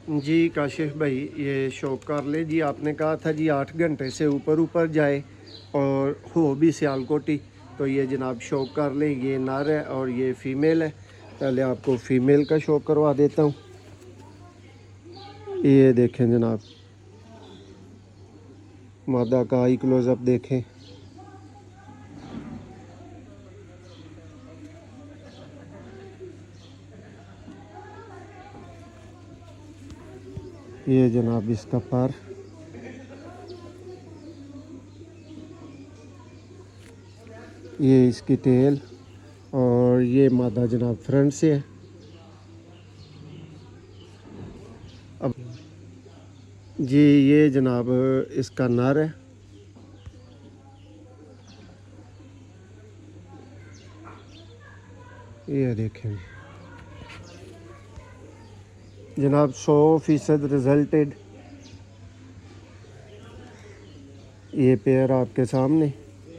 जी काशिफ भाई, ये शौक कर ले जी। आपने कहा था जी 8 घंटे से ऊपर ऊपर जाए और हो भी सियालकोटी, तो ये जनाब शौक कर लें। ये नर है और ये फ़ीमेल है। पहले आपको फ़ीमेल का शौक करवा देता हूँ। ये देखें जनाब, मादा का आई क्लोज़अप देखें। ये जनाब इसका पर, ये इसकी टेल, और ये मादा जनाब फ्रंट से है। अब जी ये जनाब इसका नर है। ये देखें जनाब 100% रिजल्टेड। ये पेयर आपके सामने,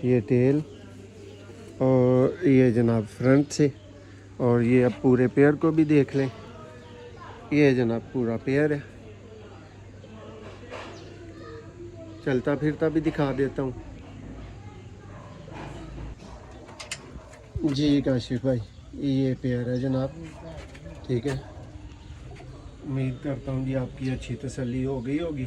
ये टेल और ये जनाब फ्रंट से। और ये अब पूरे पेयर को भी देख लें। ये जनाब पूरा पेयर है। चलता फिरता भी दिखा देता हूँ। जी काशिफ भाई, ये पेयर है जनाब। ठीक है, उम्मीद करता हूँ जी आपकी अच्छी तसल्ली हो गई होगी।